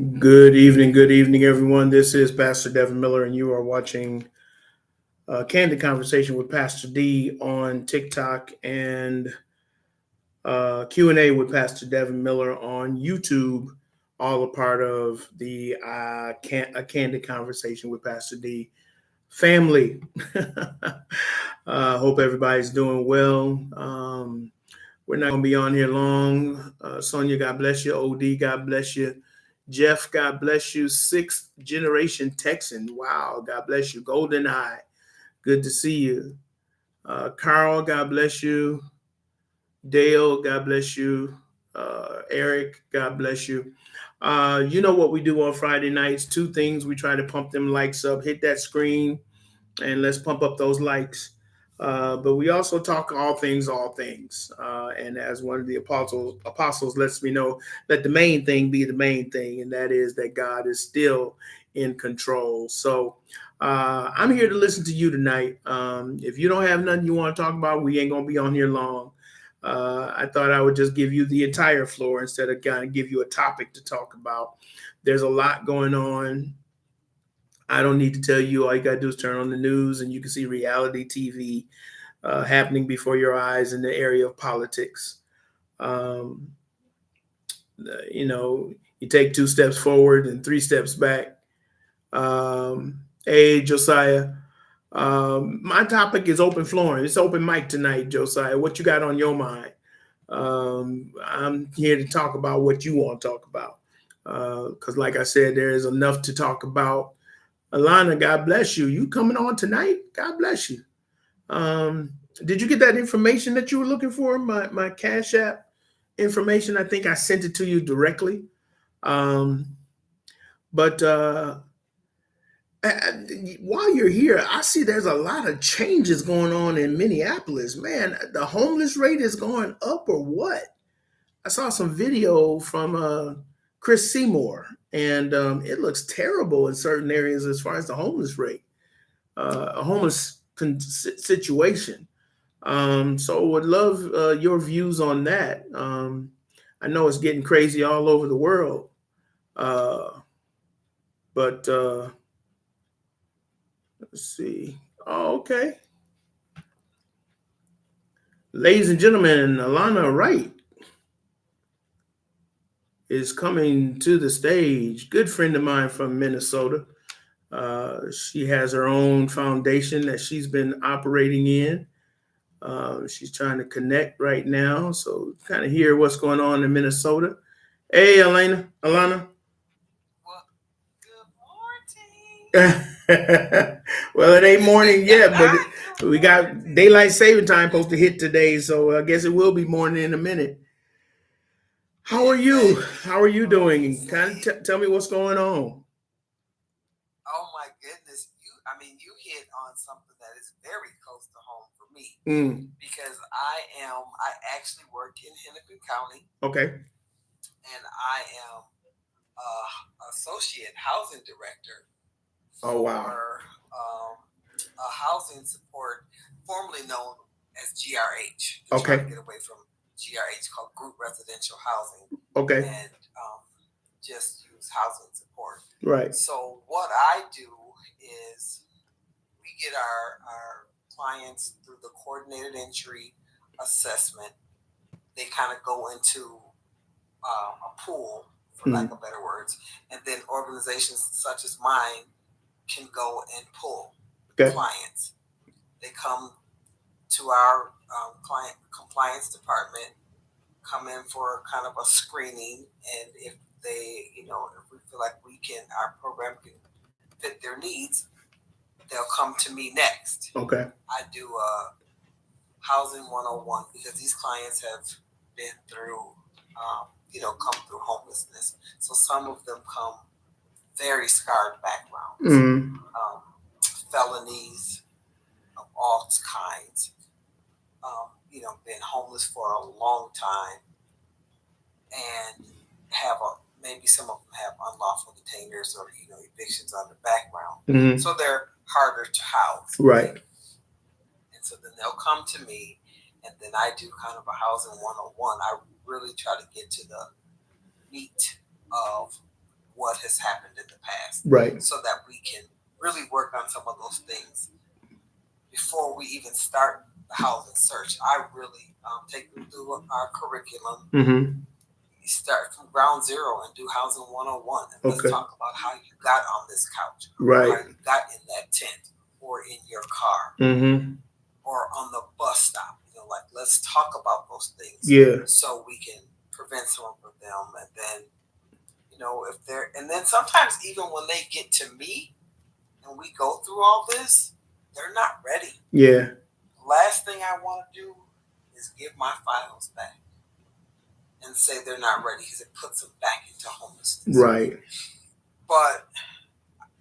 Good evening, everyone. This is Pastor Devin Miller, and you are watching Candid Conversation with Pastor D on TikTok and Q&A with Pastor Devin Miller on YouTube, all a part of the A Candid Conversation with Pastor D family. Hope everybody's doing well. We're not going to be on here long. Sonia, God bless you. OD, God bless you. Jeff, God bless you. Sixth generation Texan. Wow, God bless you. Golden Eye, good to see you. Carl, God bless you. Dale, God bless you. Eric, God bless you. You know what we do on Friday nights? Two things. We try to pump them likes up. Hit that screen and let's pump up those likes. But we also talk all things. And as one of the apostles lets me know, let the main thing be the main thing, and that is that God is still in control. So I'm here to listen to you tonight. If you don't have nothing you want to talk about, we ain't gonna be on here long. I thought I would just give you the entire floor instead of kind of give you a topic to talk about. There's a lot going on. I don't need to tell you. All you got to do is turn on the news and you can see reality TV happening before your eyes in the area of politics. Um, you take two steps forward and three steps back. Hey, Josiah, my topic is open flooring. It's open mic tonight, Josiah. What you got on your mind? I'm here to talk about what you want to talk about. Because like I said, there is enough to talk about. Alana, God bless you. You coming on tonight? God bless you. Did you get that information that you were looking for? My Cash App information. I think I sent it to you directly. But while you're here, I see there's a lot of changes going on in Minneapolis. Man, the homeless rate is going up or what? I saw some video from Chris Seymour, and it looks terrible in certain areas as far as the homeless rate, a homeless situation. So would love your views on that. I know it's getting crazy all over the world, but let's see. Oh, okay. Ladies and gentlemen, Alana Wright is coming to the stage. Good friend of mine from Minnesota. She has her own foundation that she's been operating in. She's trying to connect right now, so kind of hear what's going on in Minnesota. Hey, Alana. Well, good morning. Well, it ain't morning yet, but we got daylight saving time supposed to hit today, so I guess it will be morning in a minute. How are you? How are you doing? Kind of tell me what's going on. Oh my goodness, you hit on something that is very close to home for me because I actually work in Hennepin County. Okay. And I am associate housing director for a housing support formerly known as GRH. Okay. Trying to get away from GRH, called Group Residential Housing. Okay. And just use housing support. Right. So what I do is we get our clients through the coordinated entry assessment. They kind of go into a pool, for lack of better words, and then organizations such as mine can go and pull clients. They come to our client compliance department, come in for kind of a screening, and if they, if we feel like our program can fit their needs, they'll come to me next. Okay. I do Housing 101 because these clients have been through, come through homelessness. So some of them come very scarred backgrounds, felonies of all kinds, been homeless for a long time, and maybe some of them have unlawful detainers or evictions on their background. So they're harder to house. Right. And so then they'll come to me, and then I do kind of a housing 101. I really try to get to the meat of what has happened in the past, right, so that we can really work on some of those things before we even start the housing search. I really take them through our curriculum. mm-hmm. You start from ground zero and do housing 101. And let's Okay. talk about how you got on this couch, Right, how you got in that tent, or in your car, mm-hmm. or on the bus stop. Like, let's talk about those things, Yeah, so we can prevent some of them. And then, if they're, and then sometimes even when they get to me and we go through all this, they're not ready. yeah, Last thing I want to do is give my files back and say they're not ready, because it puts them back into homelessness. right, But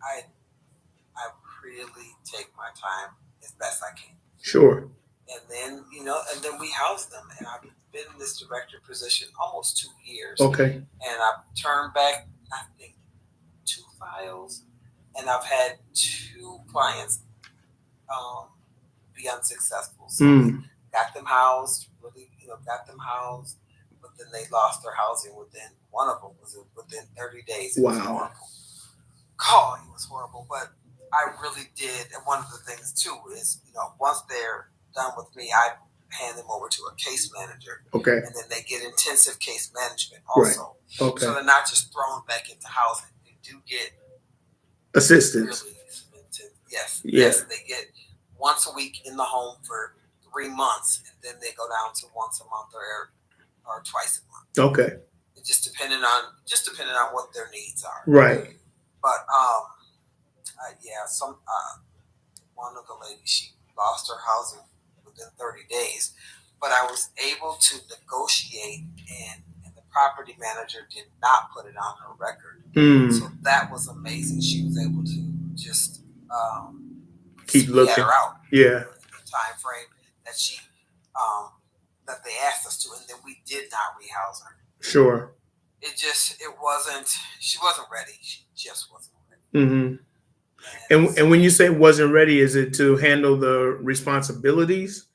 I really take my time as best I can. sure. And then, we house them. And I've been in this director position almost 2 years. Okay, And I've turned back, I think, 2 files. And I've had 2 clients be unsuccessful. So we got them housed, but then they lost their housing one of them was within 30 days. It was horrible. Oh, it was horrible. But I really did. And one of the things too is, once they're done with me, I hand them over to a case manager. Okay. And then they get intensive case management also. Right. Okay. So they're not just thrown back into housing. They do get assistance. Really intensive. Yes. Yeah. Yes. They get once a week in the home for 3 months, and then they go down to once a month or twice a month. Okay. It just depending on what their needs are. Right. But one of the ladies, she lost her housing within 30 days, but I was able to negotiate, and the property manager did not put it on her record. So that was amazing. She was able to just keep looking her out. Yeah. In the time frame that that they asked us to, and then we did not rehouse her. Sure. She wasn't ready. She just wasn't ready. Mm-hmm. And when you say wasn't ready, is it to handle the responsibilities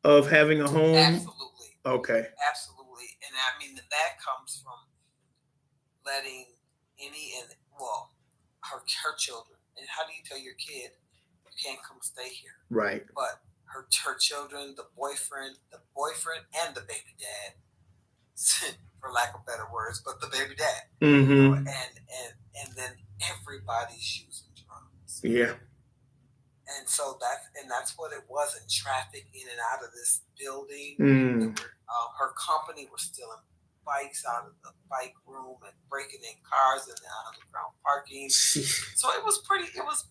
of having a home? Absolutely. Okay. Absolutely. And I mean, that comes from letting her children. And how do you tell your kid you can't come stay here? Right. But her children, the boyfriend, and the baby dad, for lack of better words, but the baby dad. Mm-hmm. And then everybody's using drugs. Yeah. And so that's what it was. And traffic in and out of this building. Her company was stealing bikes out of the bike room and breaking in cars in the underground parking. So it was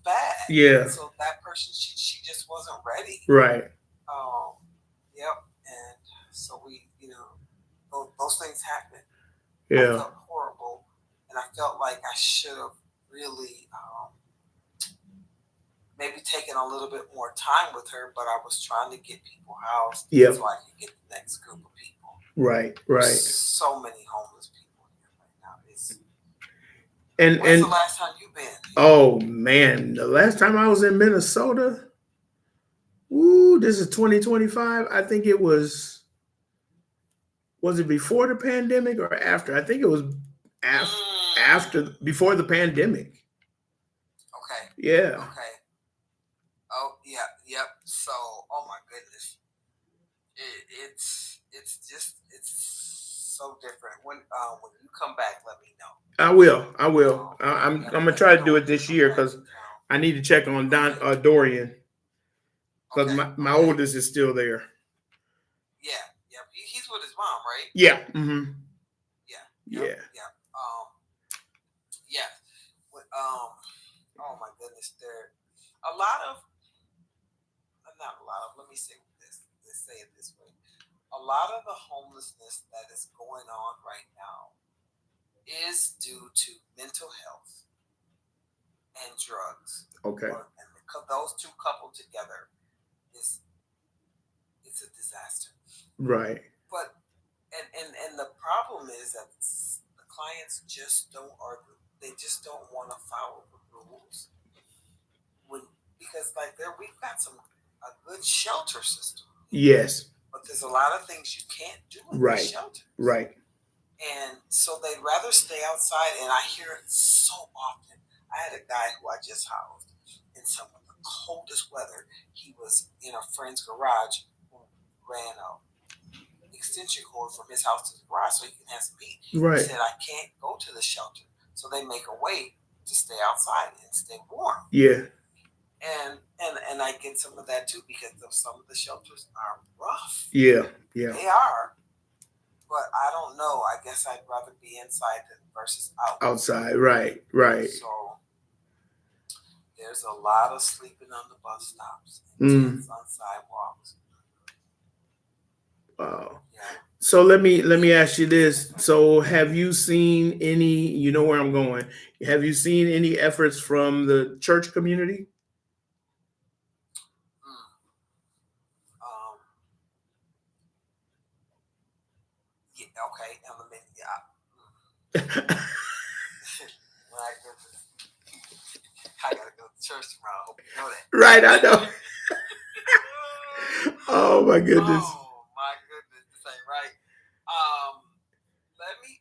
bad. Yeah. And so that person, she just wasn't ready. Right. Yep. And so we, those things happened. Yeah. I felt horrible, and I felt like I should have really maybe taken a little bit more time with her, but I was trying to get people housed so I could get the next group of people. Right. There's so many homeless people here right now. When's the last time you've been? Oh man, the last time I was in Minnesota, this is 2025. I think it was it before the pandemic or after? I think it was before the pandemic. Okay. Yeah. Okay. Oh yeah. Yep. So, oh my goodness, it's so different. When you come back, let me know. I will. I'm gonna try to do it this year because I need to check on Dorian, because my oldest is still there. Yeah. Yep. He's with his mom, right? Yeah. Mm-hmm. Yeah. Yeah. Yeah. Yeah. Oh my goodness, there a lot of, not a lot of. Let me say this. Let's say it this way. A lot of the homelessness that is going on right now is due to mental health and drugs. Okay. And those two coupled together it's a disaster. Right. But and the problem is that the clients just don't want to follow the rules. Because we've got a good shelter system. Yes. But there's a lot of things you can't do in the shelter. Right. And so they'd rather stay outside, and I hear it so often. I had a guy who I just housed in some of the coldest weather. He was in a friend's garage who ran a extension cord from his house to the garage so he can have some heat. Right. He said, I can't go to the shelter. So they make a way to stay outside and stay warm. Yeah. And I get some of that too, because some of the shelters are rough. Yeah. Yeah. They are. But I don't know. I guess I'd rather be inside versus outside. Right. Right. So there's a lot of sleeping on the bus stops and tents on sidewalks. Wow. Yeah. So let me ask you this. So have you seen any, you know where I'm going, have you seen any efforts from the church community? Yeah, okay. I gotta go to church tomorrow. I hope you know that. Right, I know. Oh my goodness. Oh my goodness, this ain't right. Let me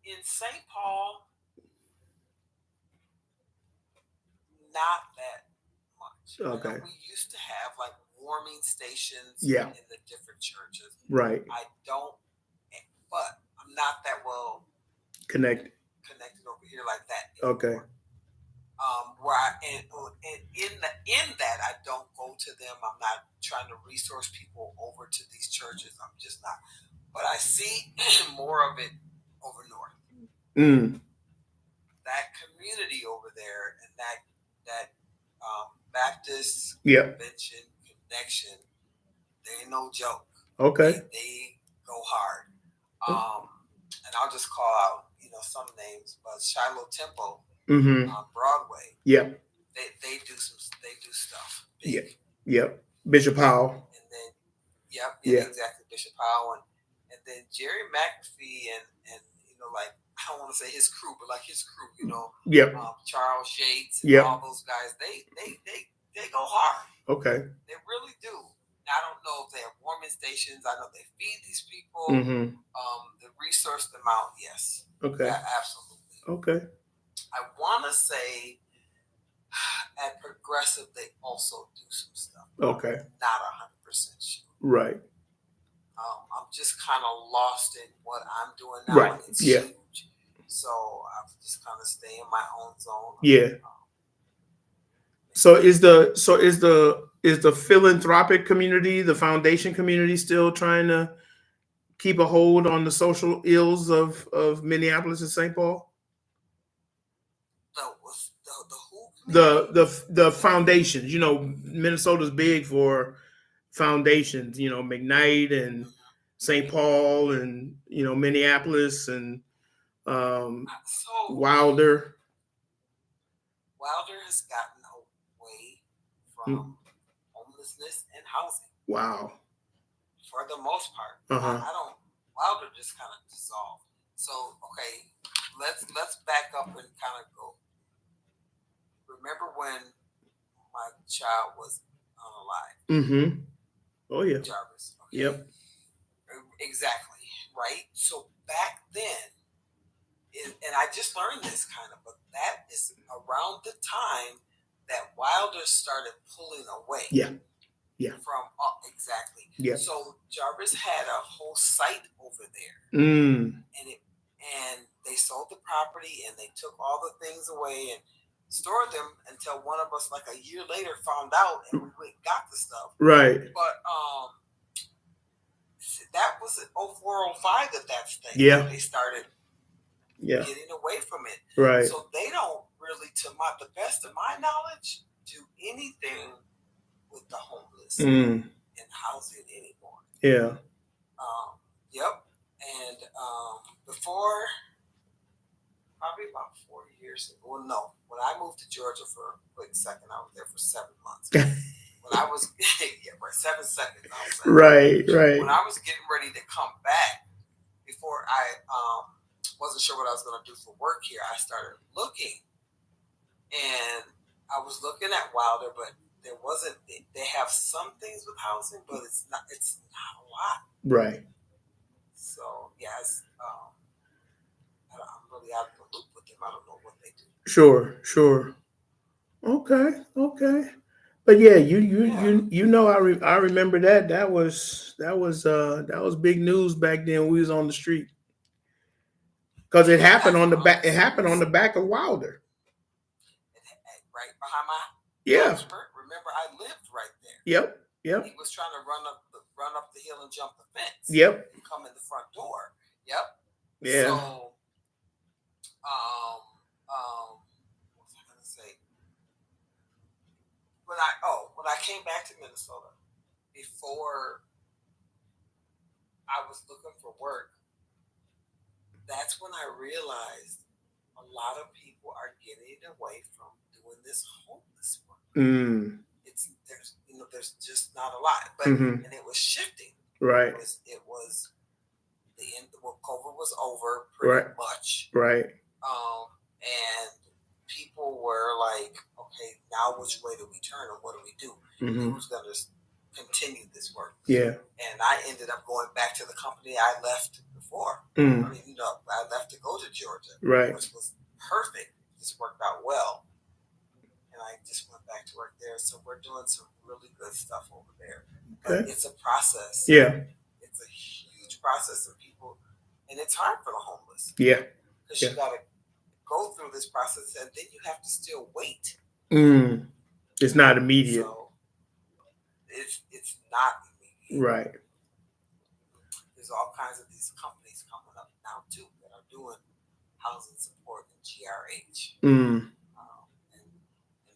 in St. Paul, not that much. Okay. We used to have like warming stations in the different churches. Right. I don't, but I'm not that well connected over here like that anymore. Okay. Where in that I don't go to them. I'm not trying to resource people over to these churches. I'm just not. But I see more of it over north. That community over there and that Baptist convention connection, they ain't no joke. Okay. They go hard. And I'll just call out, some names, but Shiloh Temple on Broadway. Yeah. They do stuff. Big. Yep. Bishop Powell. And then exactly, Bishop Powell and then Jerry McAfee and like, I don't want to say his crew, but like his crew, Charles Yates and all those guys, they go hard. Okay. They really do. I don't know if they have warming stations. I know they feed these people. They resource them out. Yes. Okay. Yeah, absolutely. Okay. I want to say at Progressive they also do some stuff. Okay. Not 100% sure. Right. I'm just kind of lost in what I'm doing now. Right. It's huge. So I just kind of stay in my own zone. Yeah. So is the philanthropic community, the foundation community, still trying to keep a hold on the social ills of Minneapolis and St. Paul? The foundations. Minnesota's big for foundations. McKnight and St. Paul and Minneapolis and Wilder. Wilder has gotten away from homelessness and housing. Wow. For the most part. Wilder just kind of dissolved. So, okay, let's back up and kind of go. Remember when my child was unalive? Oh, yeah. Jarvis. Okay? Yep. Exactly. Right? So back then, and I just learned this kind of, but that is around the time that Wilder started pulling away. Yeah. Yeah. From exactly. Yeah. So Jarvis had a whole site over there. And they sold the property and they took all the things away and stored them until one of us, like a year later, found out and we went and got the stuff. Right. But that was in 04, 05 that thing. Yeah. They started getting away from it. Right. So they don't really, to the best of my knowledge, do anything with the homeless and housing anymore. Yeah. Yep. And before, probably about 4 years ago. Well, no. When I moved to Georgia for a quick second, I was there for 7 months. When I was 7 seconds. I was right. When I was getting ready to come back, before I wasn't sure what I was going to do for work here, I started looking, and I was looking at Wilder, but there wasn't. They have some things with housing, but it's not a lot. Right. So yes. Sure, sure. Okay, okay. But yeah, you know, I remember that. That was big news back then. We was on the street because it happened on the back. It happened on the back of Wilder. Right behind my Yeah. house. Remember, I lived right there. Yep. Yep. He was trying to run up the hill and jump the fence. Yep. And come in the front door. Yep. Yeah. So, what was I gonna say? When I came back to Minnesota, before I was looking for work, that's when I realized a lot of people are getting away from doing this homeless work. There's just not a lot, but and it was shifting. Right. It was the end. Well, COVID was over pretty much. Right. And people were like, okay, now which way do we turn and what do we do? Who's going to continue this work? Yeah. And I ended up going back to the company I left before. I mean, I left to go to Georgia, which was perfect. Just worked out well. And I just went back to work there. So we're doing some really good stuff over there. But it's a process. Yeah. It's a huge process of people. And it's hard for the homeless. Yeah. Because you got to go through this process and then you have to still wait. It's not immediate. So it's not immediate. Right. There's all kinds of these companies coming up now too that are doing housing support and GRH. And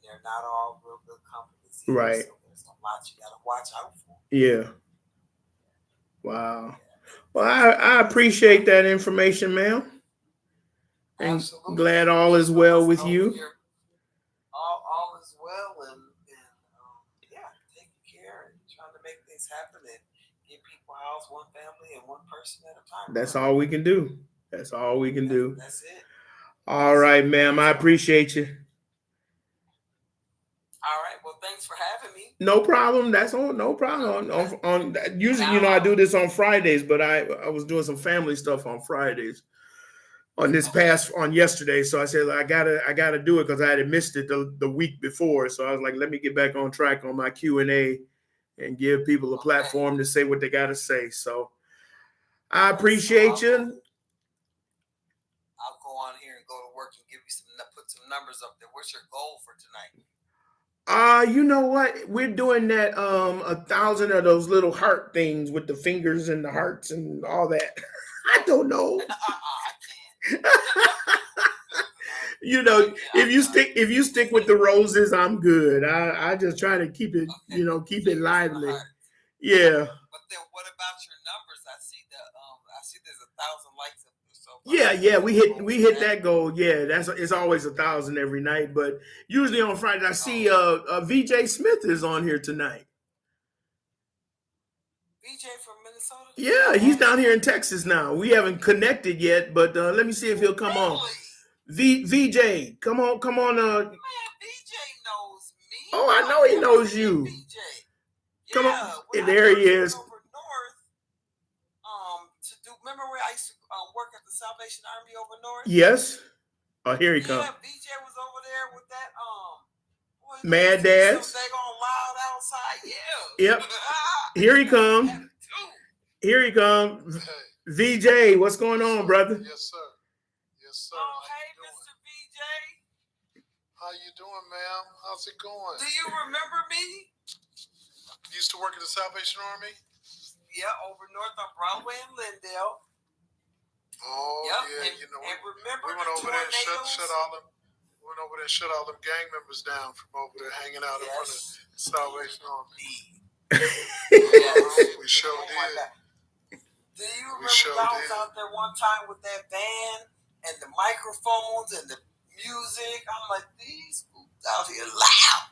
they're not all real good companies here, right. So there's a lot you got to watch out for. Yeah. Wow. Well, I appreciate that information, ma'am. And absolutely. Glad all is well with you. All is well, and yeah, taking care and trying to make things happen and give people a house, one family and one person at a time. That's all we can do. That's all we can do. That's it. All right, ma'am. I appreciate you. All right. Well, thanks for having me. No problem. That's all. No problem. On usually, I do this on Fridays, but I was doing some family stuff on Fridays. On yesterday, so I said I gotta do it because I had missed it the week before. So I was like, let me get back on track on my Q&A and give people a platform to say what they gotta say. So I appreciate you. I'll go on here and go to work and put some numbers up there. What's your goal for tonight? You know what? We're doing that 1,000 of those little heart things with the fingers and the hearts and all that. I don't know. If you stick with the roses, I'm good. I just try to keep it, keep it lively. Yeah. But then what about your numbers? I see there's 1,000 likes up there. So yeah, we hit that goal. Yeah, it's always 1,000 every night, but usually on Friday I see VJ Smith is on here tonight. VJ from Minnesota? Yeah, he's down here in Texas now. We haven't connected yet, but let me see if he'll come on. VJ, come on. Man, VJ knows me. Oh, I know he knows you. VJ. Come on. There he is. Over north, remember where I used to work at the Salvation Army over north? Yes. Oh, here he comes. Yeah, VJ was over there with that Mad Dads. So they gonna loud outside. Yeah. Yep. Here he comes. Here he comes. VJ, what's going on, brother? Yes, sir. Yes, sir. Oh, hey, Mr. VJ. How you doing, ma'am? How's it going? Do you remember me? You used to work at the Salvation Army? Yeah, over north on Broadway and Lindale. Oh, yep. And remember we went over there and shut all them gang members down from over there hanging out in front of Salvation Army. We sure did. Do you remember I was out there one time with that band and the microphones and the music? I'm like, these fools out here loud.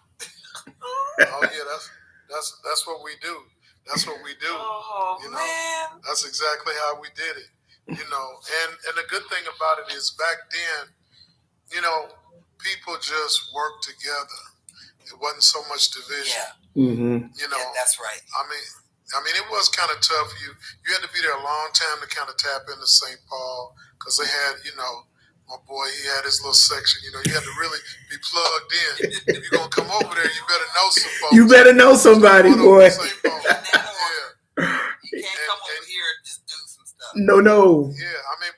Oh yeah, that's what we do. That's what we do. Oh, man. That's exactly how we did it. And the good thing about it is back then, people just worked together. It wasn't so much division. Yeah. Mm-hmm. Yeah, that's right. I mean, it was kind of tough. You had to be there a long time to kind of tap into St. Paul because they had, my boy, he had his little section. You know, you had to really be plugged in. If you're gonna come over there, you better know some folks. You better know somebody, boy. You can't come over here and just do some stuff. No. Yeah, I mean,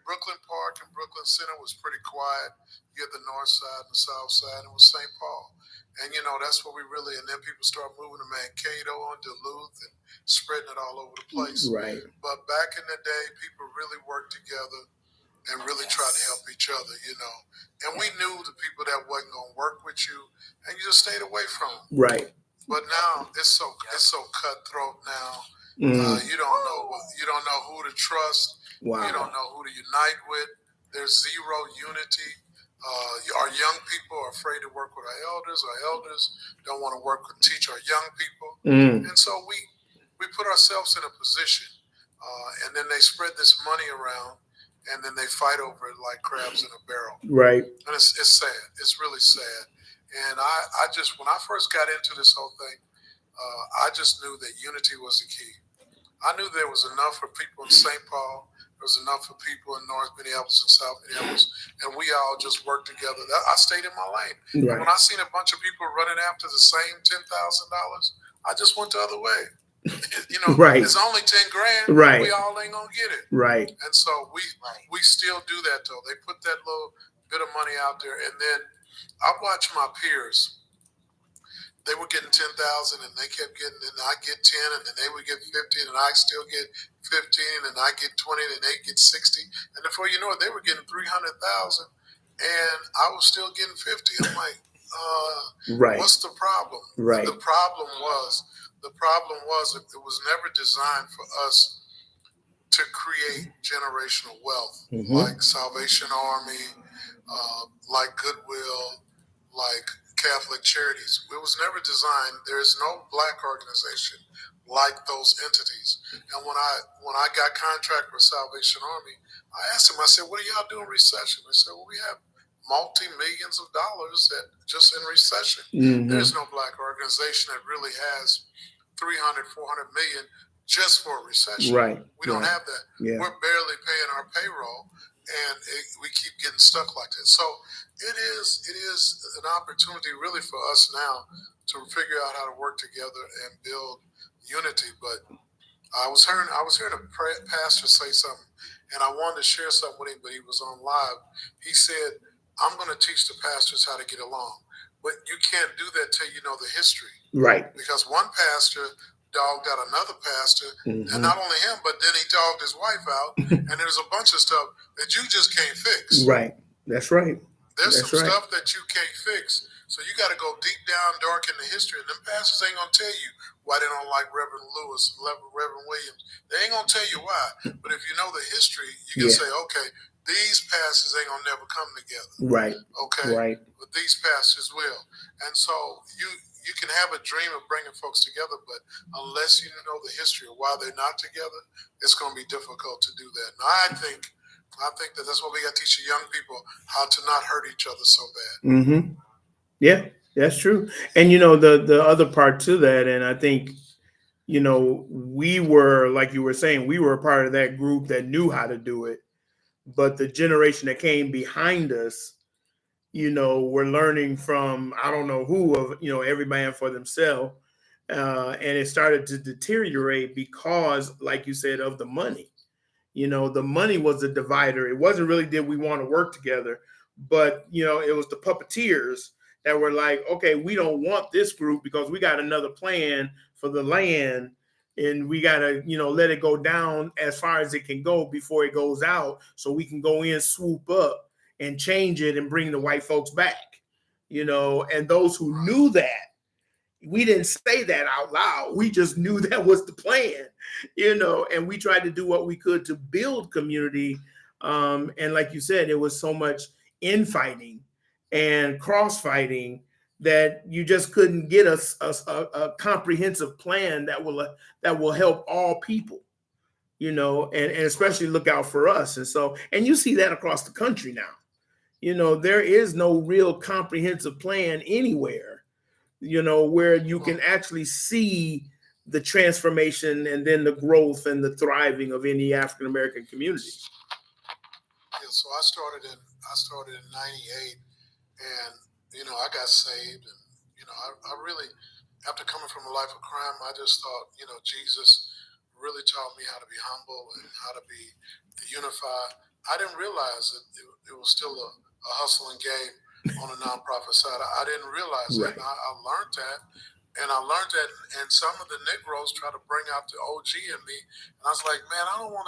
Brooklyn Park and Brooklyn Center was pretty quiet. You had the north side and the south side, and it was St. Paul. And, you know, that's what we really, and then people start moving to Mankato and Duluth and spreading it all over the place. Right. But back in the day, people really worked together and really tried to help each other, you know. And we knew the people that wasn't going to work with you, and you just stayed away from them. Right. But now it's so cutthroat now. You don't know who to trust. Wow. You don't know who to unite with. There's zero unity. Our young people are afraid to work with our elders. Our elders don't want to teach our young people. And so we put ourselves in a position, and then they spread this money around, and then they fight over it like crabs in a barrel. Right. And it's sad. It's really sad. And I just, when I first got into this whole thing, I just knew that unity was the key. I knew there was enough for people in St. Paul. There was enough for people in North Minneapolis and South Minneapolis, and we all just worked together. I stayed in my lane. Right. And when I seen a bunch of people running after the same $10,000, I just went the other way. You know, right. It's only $10,000. Right. We all ain't gonna get it. Right. And so we still do that though. They put that little bit of money out there, and then I watch my peers. They were getting 10,000, and they kept getting, and I get 10, and then they would get 50, and I still get 15, and I get 20, and they get 60, and before you know it, they were getting 300,000, and I was still getting 50. I'm like, right. What's the problem? Right. The problem was it was never designed for us to create generational wealth, like Salvation Army, like Goodwill, like Catholic Charities. It was never designed. There is no Black organization like those entities. And when I got contract with Salvation Army, I asked them, I said, what do y'all do in recession? They said, well, we have multi-millions of dollars that just in recession. There's no Black organization that really has 300, 400 million just for a recession. Right. We don't have that. Yeah. We're barely paying our payroll, and we keep getting stuck like that. So it is an opportunity really for us now to figure out how to work together and build unity. But I was hearing a pastor say something, and I wanted to share something with him, but he was on live. He said, I'm going to teach the pastors how to get along. But you can't do that till you know the history. Right. Because one pastor dogged out another pastor, and not only him, but then he dogged his wife out, and there's a bunch of stuff that you just can't fix. Right. That's right. There's some stuff that you can't fix. So you got to go deep down, dark in the history, and them pastors ain't going to tell you why they don't like Reverend Lewis, Reverend Williams. They ain't going to tell you why. But if you know the history, you can say, okay, these pastors ain't going to never come together. Right. Okay? Right. But these pastors will. And so you can have a dream of bringing folks together, but unless you know the history of why they're not together, it's going to be difficult to do that. And I think that that's what we got to teach the young people, how to not hurt each other so bad. Yeah, that's true. And, you know, the other part to that, and I think, you know, we were, like you were saying, we were a part of that group that knew how to do it. But the generation that came behind us, you know, were learning from, I don't know who, of, you know, every man for themselves. And it started to deteriorate because, like you said, of the money. You know, the money was the divider. It wasn't really did we want to work together, but, you know, it was the puppeteers that were like, okay, we don't want this group because we got another plan for the land, and we got to, you know, let it go down as far as it can go before it goes out, so we can go in, swoop up, and change it and bring the white folks back, you know. And those who knew that, we didn't say that out loud. We just knew that was the plan, you know, and we tried to do what we could to build community. And like you said, it was so much infighting and crossfighting that you just couldn't get a comprehensive plan that will help all people, you know, and especially look out for us. And so, and you see that across the country now. You know, there is no real comprehensive plan anywhere, you know, where you can actually see the transformation and then the growth and the thriving of any African-American community. So I started in '98, and I got saved, and I really, after coming from a life of crime, I just thought Jesus really taught me how to be humble and how to be unified. I didn't realize that it was still a hustling game on the nonprofit side. I didn't realize that. And I learned that. And I learned that, and some of the Negroes try to bring out the OG in me, and I was like, man, I don't want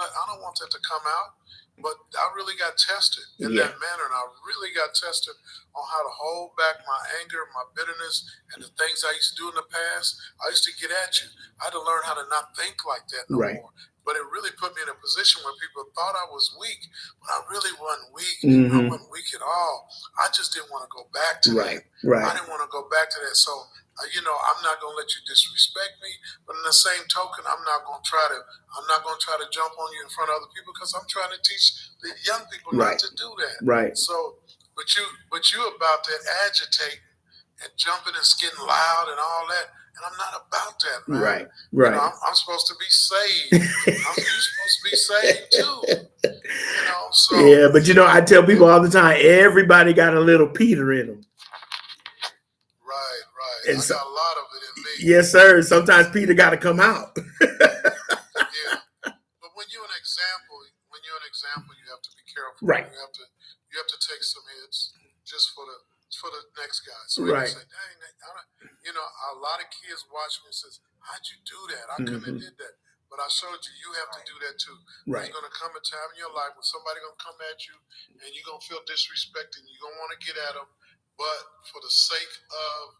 that to come out. But I really got tested in that manner, and I really got tested on how to hold back my anger, my bitterness, and the things I used to do in the past. I used to get at you. I had to learn how to not think like that no more. But it really put me in a position where people thought I was weak, but I really wasn't weak. I wasn't weak at all. I just didn't want to go back to that. I didn't want to go back to that. So, I'm not going to let you disrespect me, but in the same token, I'm not going to try to jump on you in front of other people, because I'm trying to teach the young people not to do that. So, but you about that agitating and jumping and getting loud and all that, and I'm not about that, man. I'm supposed to be saved. You're supposed to be saved too. So yeah, but I tell people all the time, everybody got a little Peter in them. Right. And I got a lot of it in me. Yes, sir. Sometimes Peter got to come out. Yeah, but when you're an example, you have to be careful. Right. You have to take some hits just for the next guy. So right. You say, dang, a lot of kids watch me and says, how'd you do that? I couldn't have did that. But I showed you have to do that too. Right. There's going to come a time in your life when somebody's going to come at you and you're going to feel disrespected and you're going to want to get at them. But for the sake of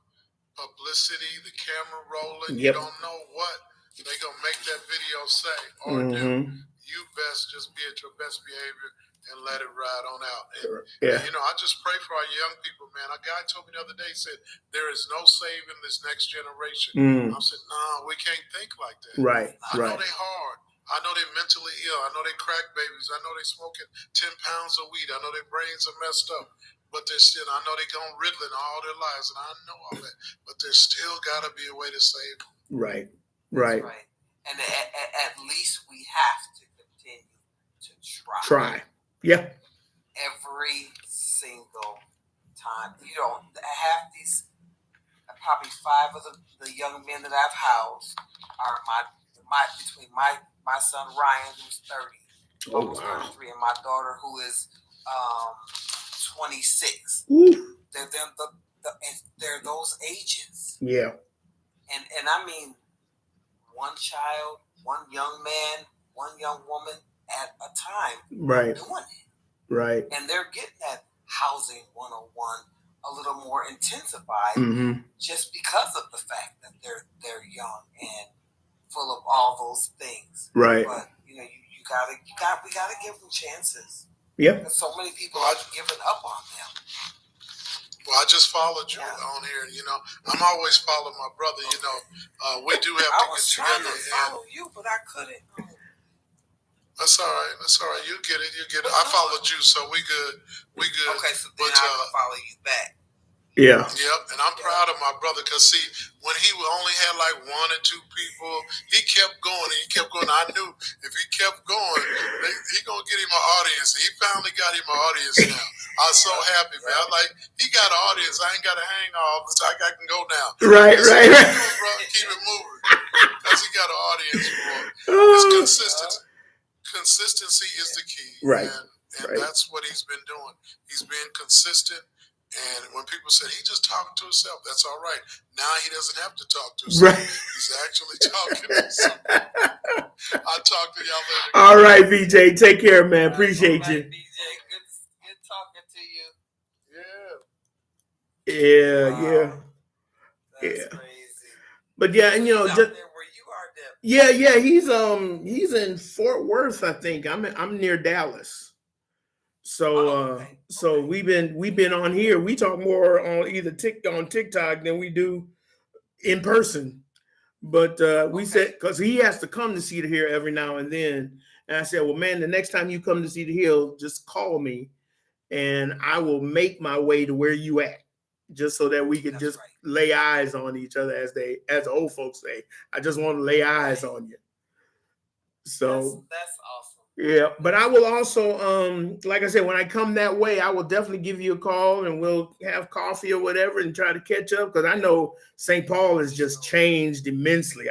publicity, the camera rolling, you don't know what they're going to make that video say or do. You best just be at your best behavior and let it ride on out. And, I just pray for our young people, man. A guy told me the other day, said, there is no saving this next generation. I said, no, we can't think like that. Right. I know they hard. I know they're mentally ill. I know they crack babies. I know they smoking 10 pounds of weed. I know their brains are messed up. But they're still, I know they're going Ritalin all their lives, and I know all that. But there's still got to be a way to save them. Right. And at least we have to continue to try. Yeah. Every single time. Half these, probably 5 of the young men that I've housed are between my son Ryan, who's 30, almost 33, and my daughter, who is 26. They're those ages. Yeah. And I mean, one child, one young man, one young woman at a time. Right. Doing it. Right. And they're getting that housing 101 a little more intensified just because of the fact that they're young and full of all those things. Right. But we gotta give them chances. Yep. Because so many people are giving up on them. Well, I just followed you on here. I'm always following my brother. We do have to get together. I was trying to follow you, but I couldn't. That's all right. You get it. I followed you, so we good. Okay, so then I can follow you back. Yeah. Yep, and I'm proud of my brother, because see, when he only had like 1 or 2 people, he kept going and he kept going. I knew if he kept going, he gonna get him an audience. And he finally got him an audience now. I was so happy, man. I'm like, he got an audience. I ain't got to hang all this. I can go now. Right. Bro, keep it moving, because he got an audience for it. It's consistent. Consistency is the key. Right. And that's what he's been doing. He's been consistent. And when people say he just talking to himself, that's all right. Now he doesn't have to talk to himself. Right. He's actually talking to himself. I'll talk to y'all later. All right, VJ. Take care, man. Appreciate you. VJ, good talking to you. Yeah. That's crazy. But yeah, and just there where you are, Deb. Yeah. He's in Fort Worth, I think. I'm near Dallas. So so we've been on here. We talk more on either TikTok than we do in person. But we said, because he has to come to Cedar Hill every now and then. And I said, well, man, the next time you come to Cedar Hill, just call me and I will make my way to where you at, just so that we can lay eyes on each other, as the old folks say. I just want to lay eyes on you. So that's awesome. Yeah, but I will also, like I said, when I come that way, I will definitely give you a call and we'll have coffee or whatever and try to catch up because I know St. Paul has just changed immensely.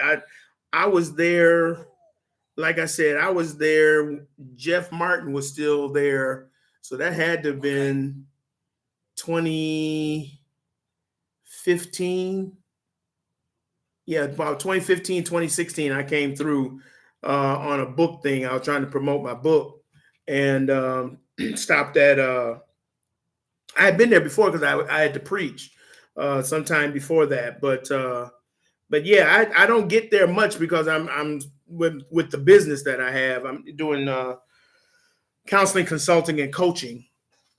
I was there, like I said, I was there. Jeff Martin was still there, so that had to have been 2015. Yeah, about 2015, 2016, I came through on a book thing. I was trying to promote my book and stopped at, I had been there before because I had to preach sometime before that. But yeah, I don't get there much because I'm with the business that I have. I'm doing counseling, consulting, and coaching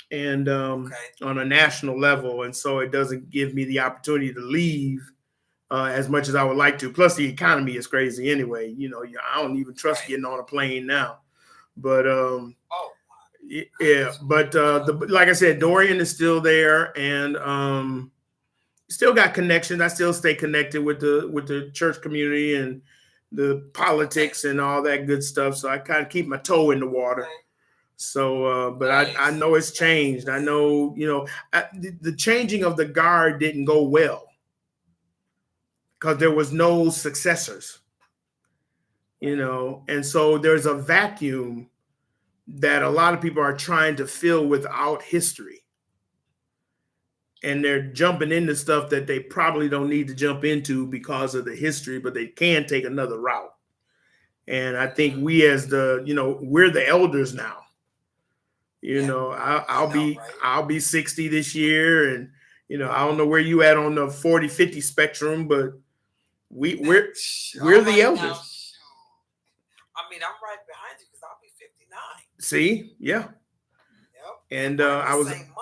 and on a national level. And so it doesn't give me the opportunity to leave as much as I would like to. Plus, the economy is crazy anyway. You know, I don't even trust getting on a plane now. But yeah. But like I said, Dorian is still there, and still got connections. I still stay connected with the church community and the politics and all that good stuff. So I kind of keep my toe in the water. So, but I know it's changed. I know, the changing of the guard didn't go well because there was no successors, and so there's a vacuum that a lot of people are trying to fill without history. And they're jumping into stuff that they probably don't need to jump into because of the history, but they can take another route. And I think we we're the elders now. I'll be 60 this year, and I don't know where you at on the 40-50 spectrum, but we're the elders. I mean, I'm right behind you because I'll be 59. See, yeah. Yep. And I was same month.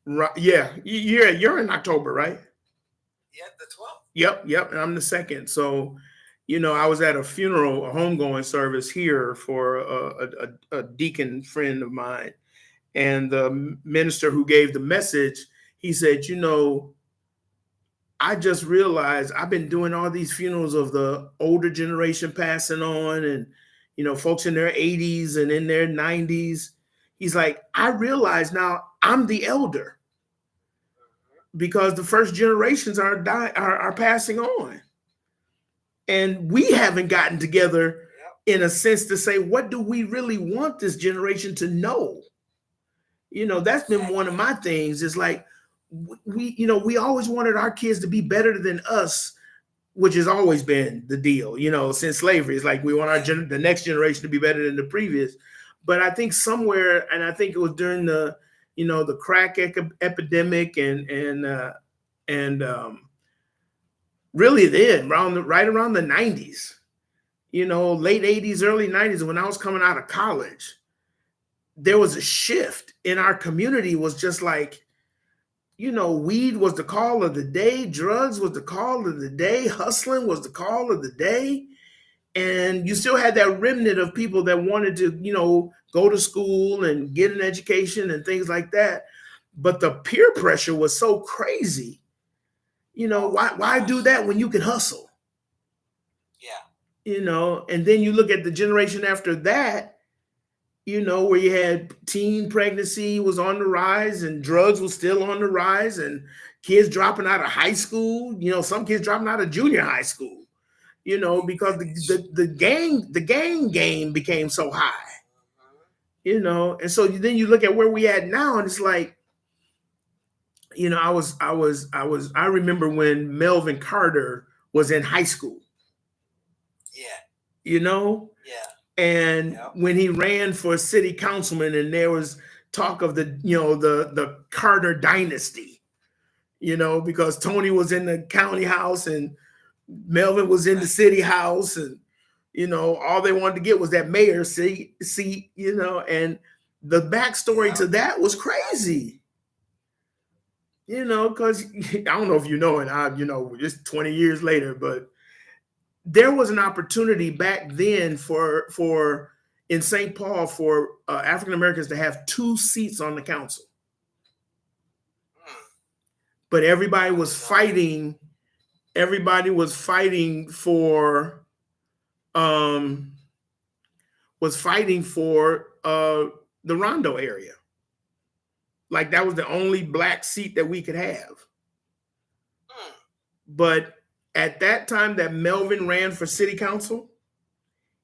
Right, yeah, you're in October, right? Yeah, the 12th. Yep, and I'm the second. So, I was at a funeral, a homegoing service here for a deacon friend of mine. And the minister who gave the message, he said, I just realized I've been doing all these funerals of the older generation passing on and, folks in their 80s and in their 90s. He's like, I realize now I'm the elder because the first generations are passing on. And we haven't gotten together in a sense to say, what do we really want this generation to know? That's been one of my things is like, we always wanted our kids to be better than us, which has always been the deal, since slavery. It's like we want the next generation to be better than the previous. But I think somewhere, and I think it was during the crack epidemic and really then right around the 90s, late 80s, early 90s, when I was coming out of college, there was a shift in our community. Was just like, weed was the call of the day, drugs was the call of the day, hustling was the call of the day. And you still had that remnant of people that wanted to, go to school and get an education and things like that. But the peer pressure was so crazy. Why do that when you can hustle? Yeah. And then you look at the generation after that, where you had teen pregnancy was on the rise and drugs was still on the rise and kids dropping out of high school, some kids dropping out of junior high school. Because the gang game became so high, and so then you look at where we at now, and it's like, I remember when Melvin Carter was in high school. Yeah. And when he ran for city councilman, and there was talk of the Carter dynasty, because Tony was in the county house and Melvin was in the city house, and all they wanted to get was that mayor seat, and the backstory to that was crazy. Because I don't know if you know, and just 20 years later, but there was an opportunity back then for in St. Paul for African Americans to have 2 seats on the council, but everybody was fighting. Everybody was fighting for was fighting for the Rondo area. Like that was the only black seat that we could have. But at that time that Melvin ran for city council,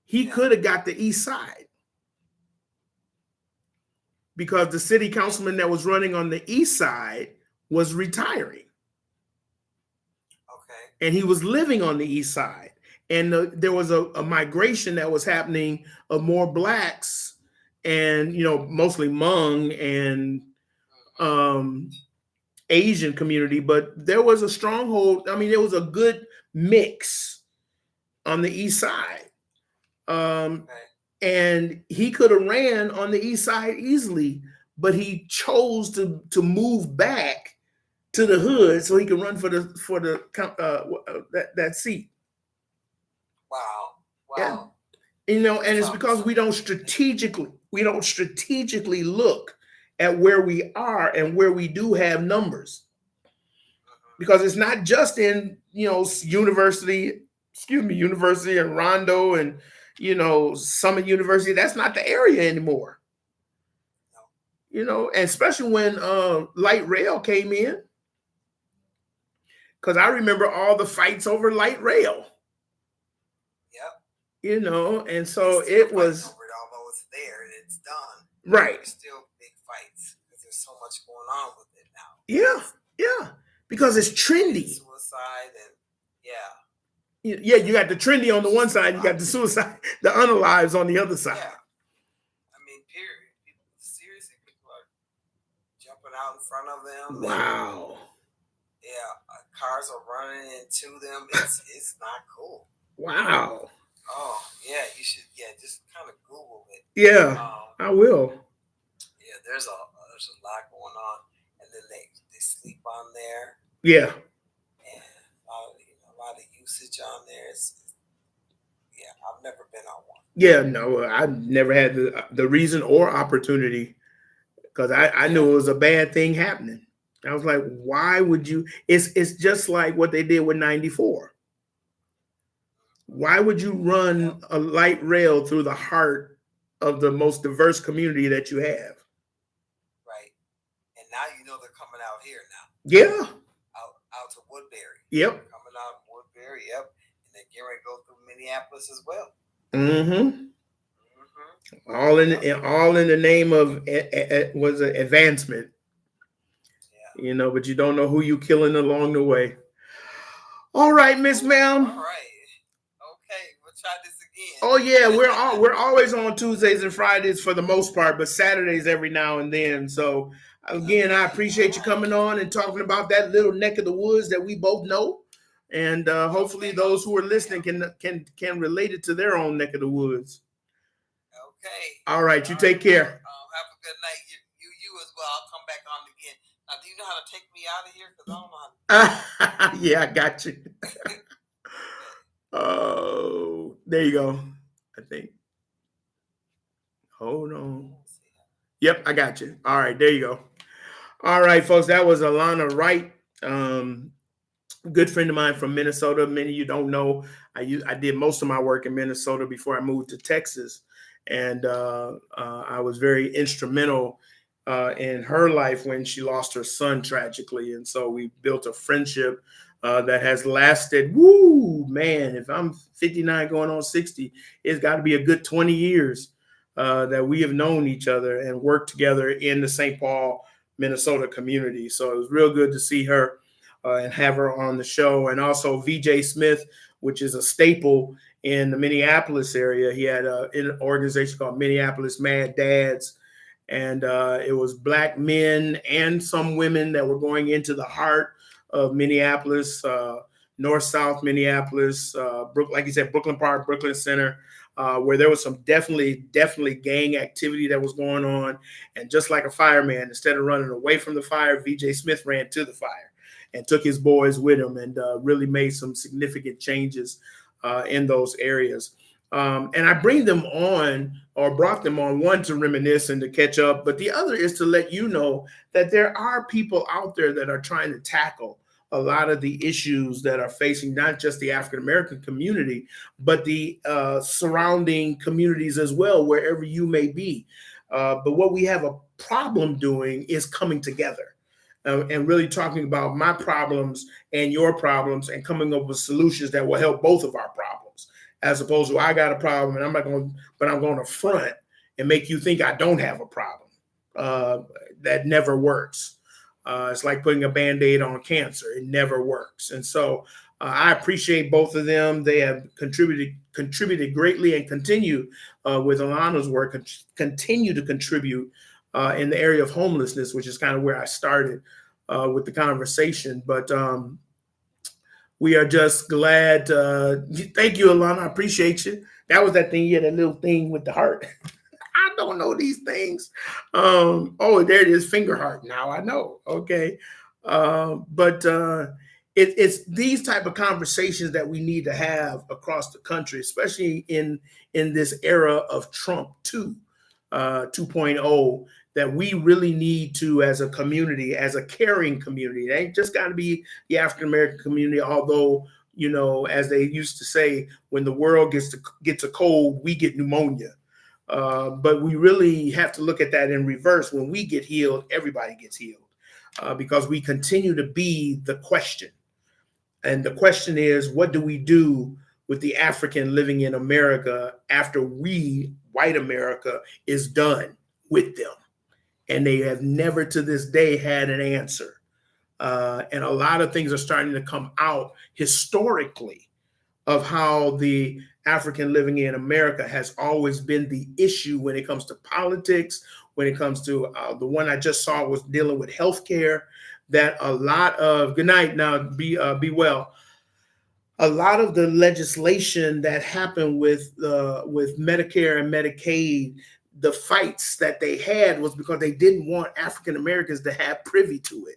he could have got the east side. Because the city councilman that was running on the east side was retiring. Okay. And he was living on the east side. And there was a migration that was happening of more blacks and, you know, mostly Hmong and Asian community. But there was a stronghold. I mean, there was a good mix on the east side. Okay. And he could have ran on the east side easily, but he chose to move back to the hood so he could run for that seat. Wow. Yeah. You know, and it's because we don't strategically look at where we are and where we do have numbers. Because it's not just in, you know, University and Rondo and, you know, Summit University. That's not the area anymore. No. You know, and especially when light rail came in. Because I remember all the fights over light rail. Yep. You know, and so it was. Although it's there and it's done. Right. There's still big fights because there's so much going on with it now. Yeah. Yeah. Because it's trendy. Suicide and yeah, you got the trendy on the one side, you got the suicide, the unalives on the other side. Yeah. I mean, period. People are jumping out in front of them. Wow. Cars are running into them. It's not cool. Wow. Oh, yeah, you should just kind of Google it. Yeah, I will. Yeah, there's a lot going on. And then they sleep on there. Yeah. A lot of usage on there. I've never been on one. Yeah, no, I've never had the reason or opportunity because I knew it was a bad thing happening. I was like, why would you? It's just like what they did with 94. Why would you run a light rail through the heart of the most diverse community that you have? Right. And now you know they're coming out here now. Yeah. Out to Woodbury. Yep. They're coming out of Woodbury. Yep. And they're getting ready to go through Minneapolis as well. Mm-hmm. All in the name of was an advancement. Yeah. You know, but you don't know who you killing along the way. All right, Miss Ma'am. All right. Okay, we'll try this again. Oh yeah, we're always on Tuesdays and Fridays for the most part, but Saturdays every now and then. So again, I appreciate you coming on and talking about that little neck of the woods that we both know, and hopefully those who are listening can relate it to their own neck of the woods. Okay. All right, you take care. Have a good night. You as well. I'll come back on again. Now, do you know how to take me out of here? Because I don't know how to. Yeah, I got you. Oh, there you go. I think. Hold on. Yep, I got you. All right, there you go. All right, folks, that was Alana Wright, good friend of mine from Minnesota. Many of you don't know, I did most of my work in Minnesota before I moved to Texas, and I was very instrumental in her life when she lost her son tragically, and so we built a friendship that has lasted, man, if I'm 59 going on 60, it's got to be a good 20 years that we have known each other and worked together in the St. Paul, Minnesota community. So it was real good to see her and have her on the show. And also VJ Smith, which is a staple in the Minneapolis area. He had an organization called Minneapolis Mad Dads. And it was Black men and some women that were going into the heart of Minneapolis, north-south Minneapolis, like you said, Brooklyn Park, Brooklyn Center, where there was some definitely gang activity that was going on. And just like a fireman, instead of running away from the fire, VJ Smith ran to the fire and took his boys with him and really made some significant changes in those areas. And I bring them on, or brought them on, one, to reminisce and to catch up, but the other is to let you know that there are people out there that are trying to tackle a lot of the issues that are facing not just the African American community, but the surrounding communities as well, wherever you may be. But what we have a problem doing is coming together and really talking about my problems and your problems and coming up with solutions that will help both of our problems, as opposed to I got a problem and I'm not going, but I'm going to front and make you think I don't have a problem. That never works. It's like putting a Band-Aid on cancer. It never works. And so I appreciate both of them. They have contributed greatly and continue with Alana's work, continue to contribute in the area of homelessness, which is kind of where I started with the conversation. But we are just glad. Thank you, Alana. I appreciate you. That was that thing. You had that little thing with the heart. I don't know these things. Oh, there it is, finger heart. Now I know. Okay. But it's these type of conversations that we need to have across the country, especially in this era of Trump 2.0, that we really need to, as a community, as a caring community. It ain't just got to be the African American community, although, you know, as they used to say, when the world gets a cold, we get pneumonia. But we really have to look at that in reverse. When we get healed, everybody gets healed, because we continue to be the question. And the question is, what do we do with the African living in America after we, white America, is done with them? And they have never to this day had an answer. And a lot of things are starting to come out historically of how the African living in America has always been the issue when it comes to politics, when it comes to the one I just saw was dealing with healthcare, that a lot of, good night now, be well. A lot of the legislation that happened with Medicare and Medicaid, the fights that they had was because they didn't want African Americans to have privy to it.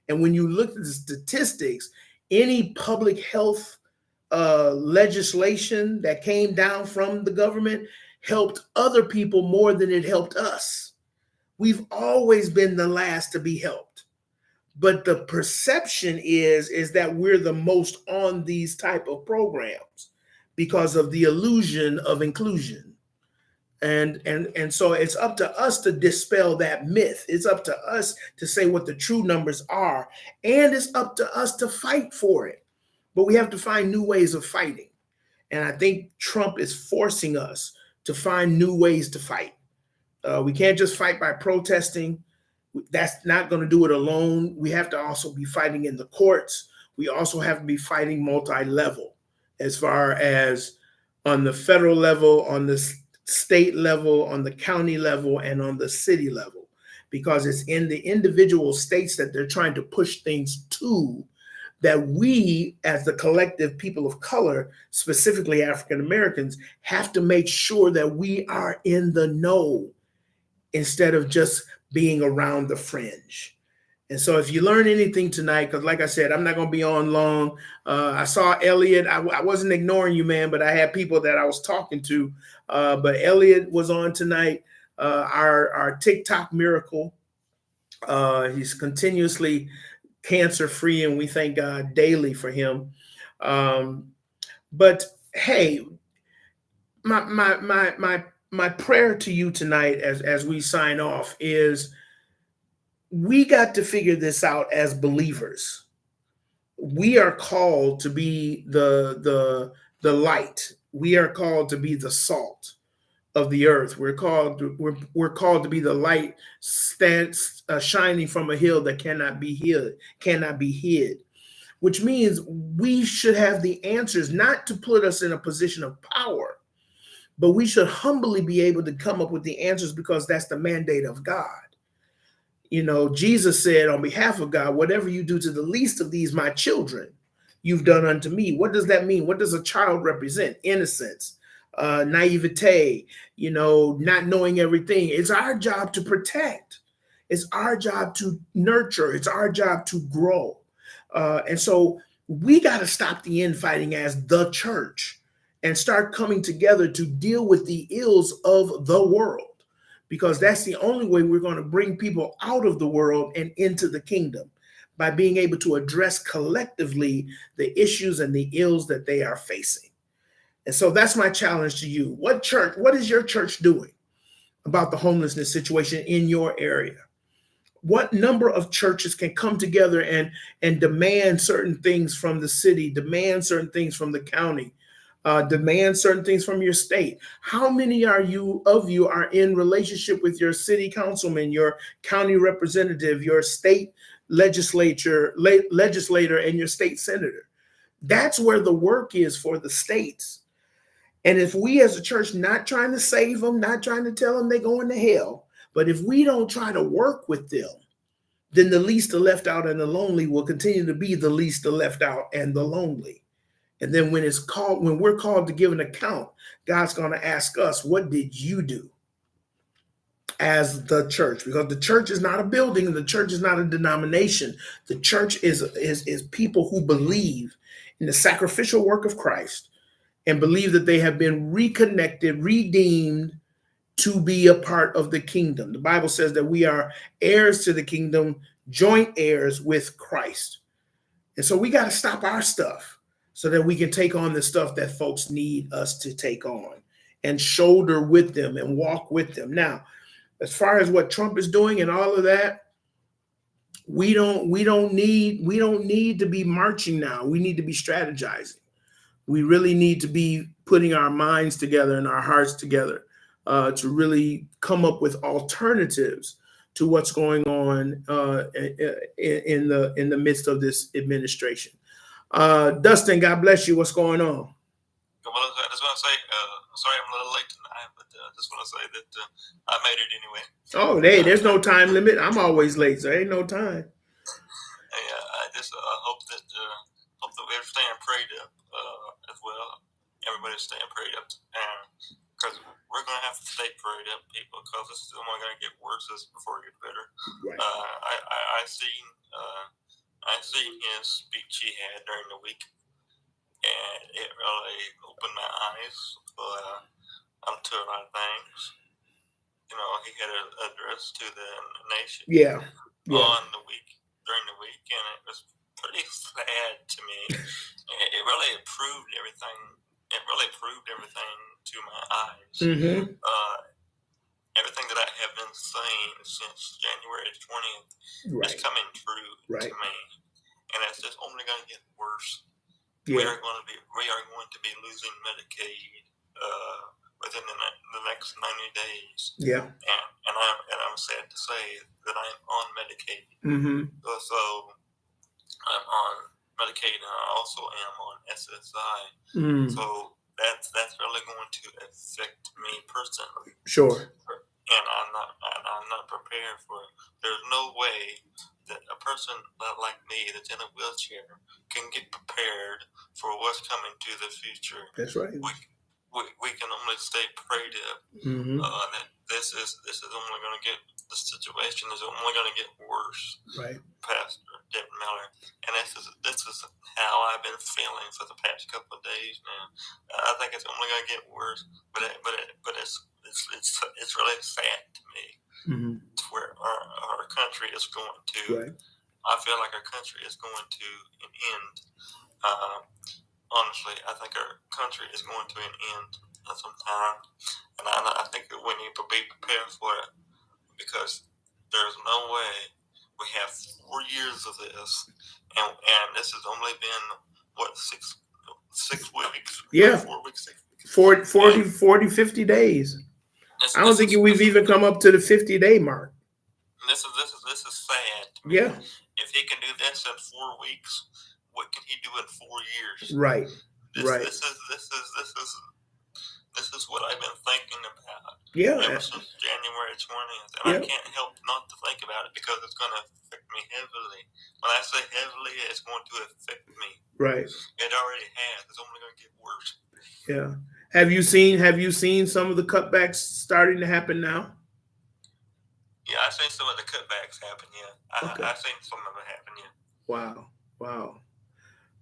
And when you look at the statistics, any public health legislation that came down from the government helped other people more than it helped us. We've always been the last to be helped. But the perception is that we're the most on these type of programs because of the illusion of inclusion. And so it's up to us to dispel that myth. It's up to us to say what the true numbers are, and it's up to us to fight for it. But we have to find new ways of fighting. And I think Trump is forcing us to find new ways to fight. We can't just fight by protesting. That's not going to do it alone. We have to also be fighting in the courts. We also have to be fighting multi-level, as far as on the federal level, on the state level, on the county level, and on the city level, because it's in the individual states that they're trying to push things to, that we, as the collective people of color, specifically African Americans, have to make sure that we are in the know instead of just being around the fringe. And so if you learn anything tonight, because like I said, I'm not going to be on long. I saw Elliot. I wasn't ignoring you, man, but I had people that I was talking to. But Elliot was on tonight, our TikTok miracle. He's continuously cancer-free, and we thank God daily for him. But hey, my prayer to you tonight as we sign off is, we got to figure this out as believers. We are called to be the light. We are called to be the salt of the earth. We're called to be the light shining from a hill that cannot be hid. Which means we should have the answers, not to put us in a position of power, but we should humbly be able to come up with the answers, because that's the mandate of God. You know, Jesus said on behalf of God, whatever you do to the least of these, my children, you've done unto me. What does that mean? What does a child represent? Innocence, naivete, you know, not knowing everything. It's our job to protect. It's our job to nurture. It's our job to grow. And so we got to stop the infighting as the church and start coming together to deal with the ills of the world, because that's the only way we're going to bring people out of the world and into the kingdom, by being able to address collectively the issues and the ills that they are facing. And so that's my challenge to you. What is your church doing about the homelessness situation in your area? What number of churches can come together and demand certain things from the city, demand certain things from the county, demand certain things from your state? How many of you are in relationship with your city councilman, your county representative, your state legislator, and your state senator? That's where the work is for the states. And if we as a church, not trying to save them, not trying to tell them they're going to hell, but if we don't try to work with them, then the least, the left out, and the lonely will continue to be the least, the left out, and the lonely. And then when we're called to give an account, God's going to ask us, what did you do as the church? Because the church is not a building, and the church is not a denomination. The church is people who believe in the sacrificial work of Christ and believe that they have been reconnected, redeemed, to be a part of the kingdom. The Bible says that we are heirs to the kingdom, joint heirs with Christ. And so we got to stop our stuff so that we can take on the stuff that folks need us to take on and shoulder with them and walk with them. Now, as far as what Trump is doing and all of that, we don't need to be marching now. We need to be strategizing. We really need to be putting our minds together and our hearts together to really come up with alternatives to what's going on in the midst of this administration. Dustin, God bless you. What's going on? Well, I just want to say, sorry I'm a little late tonight, but I just want to say that I made it anyway. Oh, hey, there's no time limit. I'm always late, so ain't no time. Hey, I just hope that we're staying prayed up as well. Everybody's staying prayed up, because we're going to have to stay prayed up, people, because this is only going to get worse before it gets better. Right. I seen his speech he had during the week, and it really opened my eyes to a lot of things. You know, he had an address to the nation. Yeah. During the week, and it was pretty sad to me. It really proved everything. It really proved everything to my eyes. Mm-hmm. Everything that I have been saying since January 20th is coming true to me, and it's just only going to get worse. Yeah. We are going to be losing Medicaid within the next 90 days. Yeah. And I'm sad to say that I'm on Medicaid. Mm-hmm. So I'm on Medicaid, and I also am on SSI. Mm. So that's really going to affect me personally. Sure. And I'm not prepared for it. There's no way that a person like me that's in a wheelchair can get prepared for what's coming to the future. That's right. We can only stay prayed up. Mm-hmm. That this is only going to get, the situation is only going to get worse. Right. Pastor Devin Miller, and this is how I've been feeling for the past couple of days now. I think it's only going to get worse, but it's really sad to me. Mm-hmm. Where our country is going to. Right. I feel like our country is going to an end. Honestly, I think our country is going to an end at some time, and I think that we need to be prepared for it, because there's no way we have 4 years of this, and this has only been what 6 weeks? Yeah. 4 weeks, 6 weeks. 40, 50 days. I don't think we've even come up to the 50-day mark. This is sad. Yeah. If he can do this in 4 weeks, what can he do in 4 years? Right. This is what I've been thinking about. Yeah. Ever since January 20th, and I can't help not to think about it, because it's going to affect me heavily. When I say heavily, it's going to affect me. Right. It already has. It's only going to get worse. Yeah. Have you seen some of the cutbacks starting to happen now? Yeah, I've seen some of the cutbacks happen. Yeah, Okay. I've seen some of it happen. Yeah. Wow.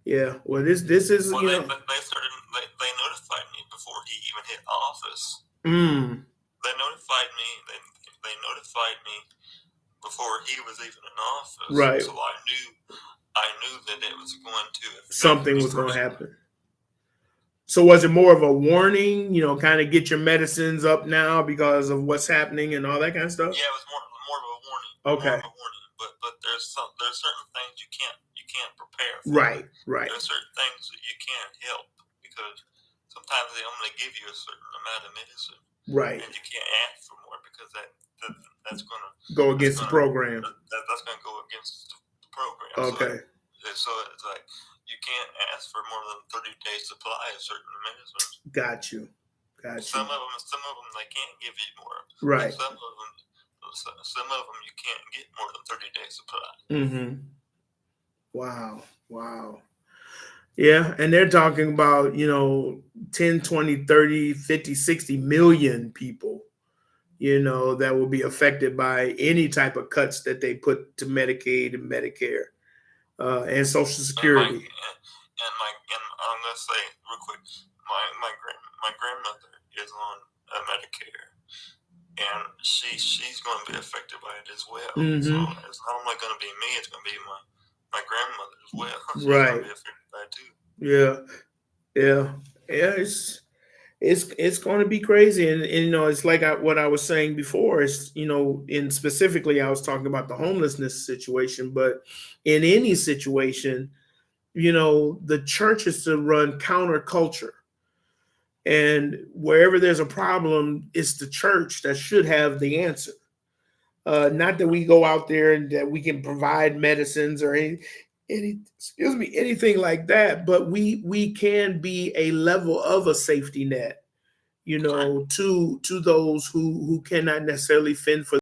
Yeah. Well, this is. Well, you know, they notified me before he even hit office. Mm. They notified me. They notified me before he was even in office. Right. So I knew that it was going to something was going to happen. So was it more of a warning, kind of get your medicines up now because of what's happening and all that kind of stuff? Yeah, it was more of a warning. Okay. More of a warning. But there's certain things you can't prepare for. Right. There's certain things that you can't help because sometimes they only give you a certain amount of medicine. Right. And you can't ask for more because that's going to go against the program. That's going to go against the program. Okay. So it's like you can't ask for more than 30-day supply of certain medicines. Got you. Some of them they can't give you more. Right. Some of them you can't get more than 30-day supply. Mm-hmm. Wow. Yeah, and they're talking about 10, 20, 30, 50, 60 million people that will be affected by any type of cuts that they put to Medicaid and Medicare and Social Security. And I'm gonna say real quick, my grandmother is on Medicare, and she's going to be affected by it as well. Mm-hmm. So it's not only going to be me; it's going to be my grandmother as well. She's right. going to be affected by it too. Yeah. It's going to be crazy, and it's like what I was saying before. Is in specifically, I was talking about the homelessness situation, but in any situation, the church is to run counterculture, and wherever there's a problem, it's the church that should have the answer. Not that we go out there and that we can provide medicines or anything like that, but we can be a level of a safety net, to those who cannot necessarily fend for